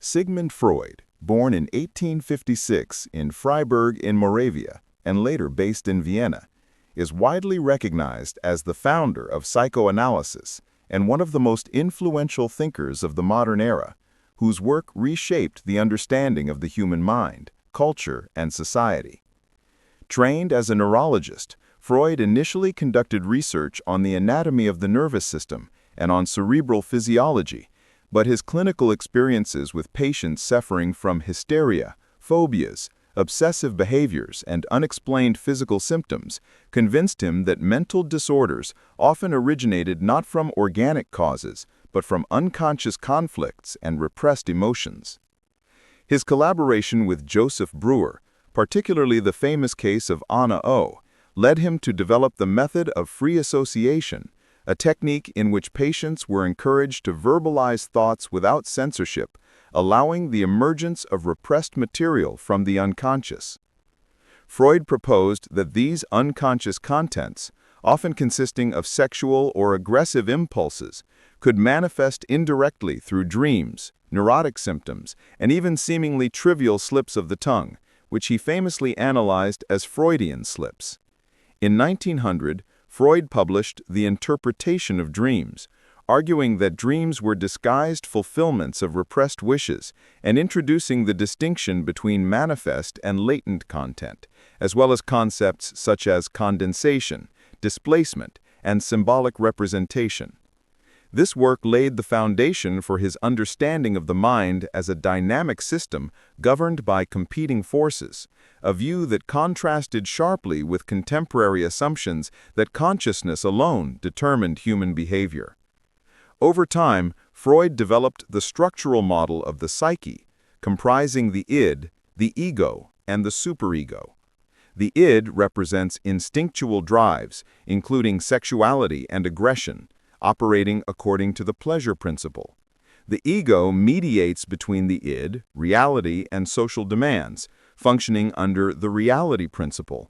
Sigmund Freud, born in 1856 in Freiburg in Moravia and later based in Vienna, is widely recognized as the founder of psychoanalysis and one of the most influential thinkers of the modern era, whose work reshaped the understanding of the human mind, culture, and society. Trained as a neurologist, Freud initially conducted research on the anatomy of the nervous system and on cerebral physiology, but his clinical experiences with patients suffering from hysteria, phobias, obsessive behaviors, and unexplained physical symptoms convinced him that mental disorders often originated not from organic causes, but from unconscious conflicts and repressed emotions. His collaboration with Joseph Breuer, particularly the famous case of Anna O, led him to develop the method of free association, a technique in which patients were encouraged to verbalize thoughts without censorship, allowing the emergence of repressed material from the unconscious. Freud proposed that these unconscious contents, often consisting of sexual or aggressive impulses, could manifest indirectly through dreams, neurotic symptoms, and even seemingly trivial slips of the tongue, which he famously analyzed as Freudian slips. In 1900, Freud published The Interpretation of Dreams, arguing that dreams were disguised fulfillments of repressed wishes and introducing the distinction between manifest and latent content, as well as concepts such as condensation, displacement, and symbolic representation. This work laid the foundation for his understanding of the mind as a dynamic system governed by competing forces, a view that contrasted sharply with contemporary assumptions that consciousness alone determined human behavior. Over time, Freud developed the structural model of the psyche, comprising the id, the ego, and the superego. The id represents instinctual drives, including sexuality and aggression, operating according to the pleasure principle. The ego mediates between the id, reality, and social demands, functioning under the reality principle.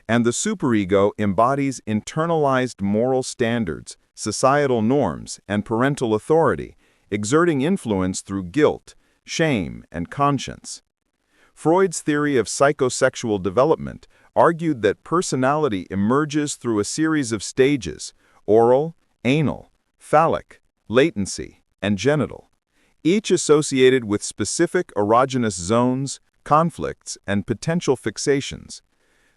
And the superego embodies internalized moral standards, societal norms, and parental authority, exerting influence through guilt, shame, and conscience. Freud's theory of psychosexual development argued that personality emerges through a series of stages: oral, anal, phallic, latency, and genital, each associated with specific erogenous zones, conflicts, and potential fixations.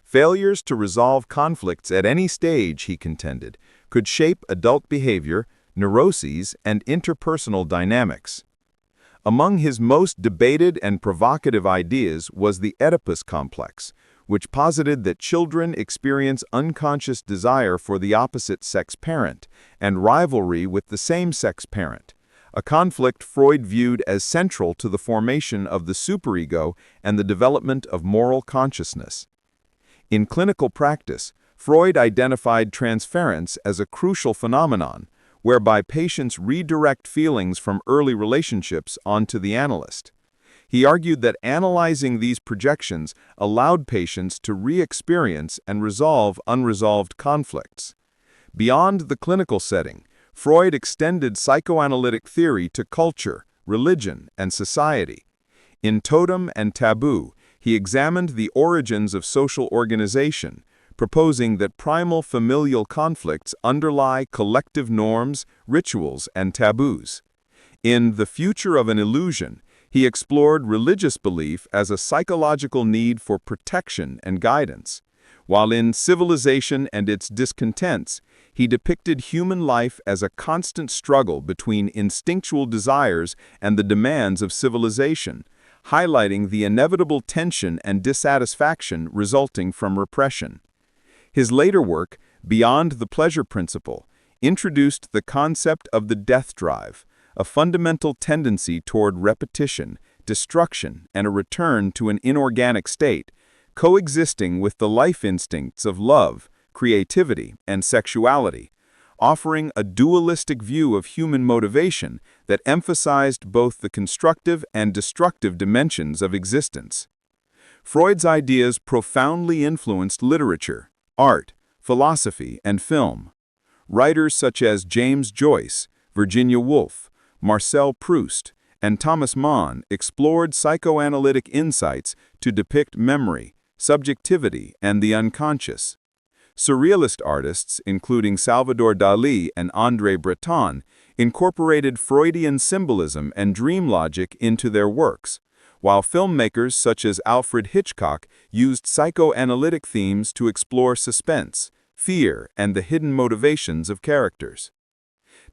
Failures to resolve conflicts at any stage, he contended, could shape adult behavior, neuroses, and interpersonal dynamics. Among his most debated and provocative ideas was the Oedipus complex, which posited that children experience unconscious desire for the opposite-sex parent and rivalry with the same-sex parent, a conflict Freud viewed as central to the formation of the superego and the development of moral consciousness. In clinical practice, Freud identified transference as a crucial phenomenon, whereby patients redirect feelings from early relationships onto the analyst. He argued that analyzing these projections allowed patients to re-experience and resolve unresolved conflicts. Beyond the clinical setting, Freud extended psychoanalytic theory to culture, religion, and society. In Totem and Taboo, he examined the origins of social organization, proposing that primal familial conflicts underlie collective norms, rituals, and taboos. In The Future of an Illusion, he explored religious belief as a psychological need for protection and guidance, while in Civilization and Its Discontents, he depicted human life as a constant struggle between instinctual desires and the demands of civilization, highlighting the inevitable tension and dissatisfaction resulting from repression. His later work, Beyond the Pleasure Principle, introduced the concept of the death drive, a fundamental tendency toward repetition, destruction, and a return to an inorganic state, coexisting with the life instincts of love, creativity, and sexuality, offering a dualistic view of human motivation that emphasized both the constructive and destructive dimensions of existence. Freud's ideas profoundly influenced literature, art, philosophy, and film. Writers such as James Joyce, Virginia Woolf, Marcel Proust, and Thomas Mann explored psychoanalytic insights to depict memory, subjectivity, and the unconscious. Surrealist artists, including Salvador Dalí and André Breton, incorporated Freudian symbolism and dream logic into their works, while filmmakers such as Alfred Hitchcock used psychoanalytic themes to explore suspense, fear, and the hidden motivations of characters.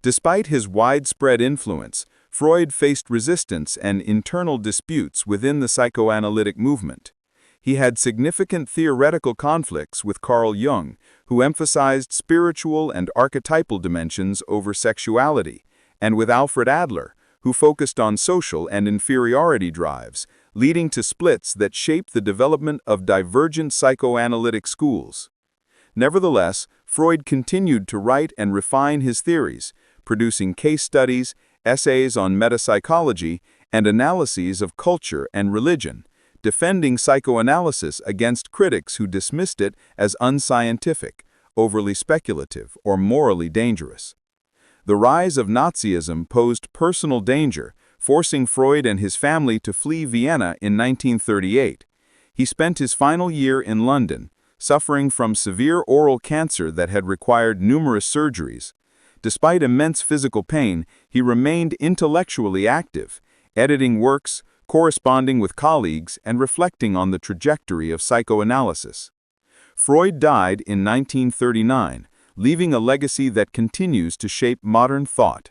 Despite his widespread influence, Freud faced resistance and internal disputes within the psychoanalytic movement. He had significant theoretical conflicts with Carl Jung, who emphasized spiritual and archetypal dimensions over sexuality, and with Alfred Adler, who focused on social and inferiority drives, leading to splits that shaped the development of divergent psychoanalytic schools. Nevertheless, Freud continued to write and refine his theories, producing case studies, essays on metapsychology, and analyses of culture and religion, defending psychoanalysis against critics who dismissed it as unscientific, overly speculative, or morally dangerous. The rise of Nazism posed personal danger, forcing Freud and his family to flee Vienna in 1938. He spent his final year in London, suffering from severe oral cancer that had required numerous surgeries. Despite immense physical pain, he remained intellectually active, editing works, corresponding with colleagues, and reflecting on the trajectory of psychoanalysis. Freud died in 1939, leaving a legacy that continues to shape modern thought.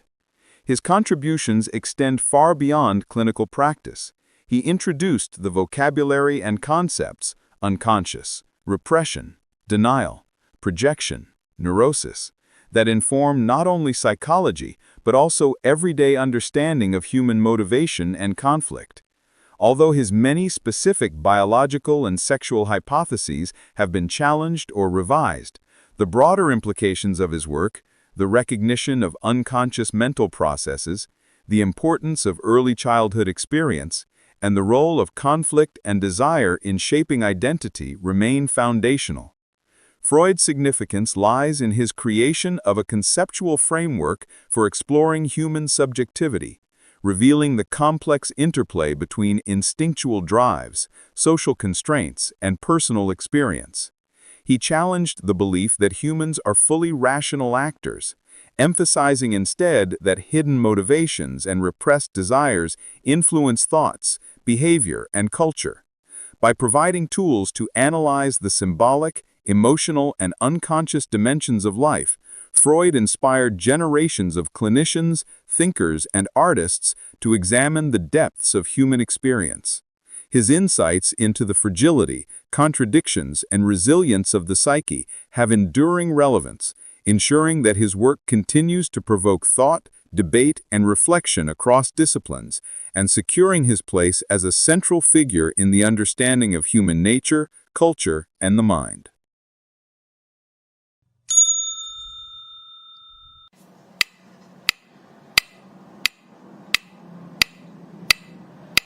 His contributions extend far beyond clinical practice. He introduced the vocabulary and concepts, unconscious, repression, denial, projection, neurosis, that inform not only psychology, but also everyday understanding of human motivation and conflict. Although his many specific biological and sexual hypotheses have been challenged or revised, the broader implications of his work, the recognition of unconscious mental processes, the importance of early childhood experience, and the role of conflict and desire in shaping identity remain foundational. Freud's significance lies in his creation of a conceptual framework for exploring human subjectivity, revealing the complex interplay between instinctual drives, social constraints, and personal experience. He challenged the belief that humans are fully rational actors, emphasizing instead that hidden motivations and repressed desires influence thoughts, behavior, and culture. By providing tools to analyze the symbolic, emotional, and unconscious dimensions of life, Freud inspired generations of clinicians, thinkers, and artists to examine the depths of human experience. His insights into the fragility, contradictions, and resilience of the psyche have enduring relevance, ensuring that his work continues to provoke thought, debate, and reflection across disciplines, and securing his place as a central figure in the understanding of human nature, culture, and the mind.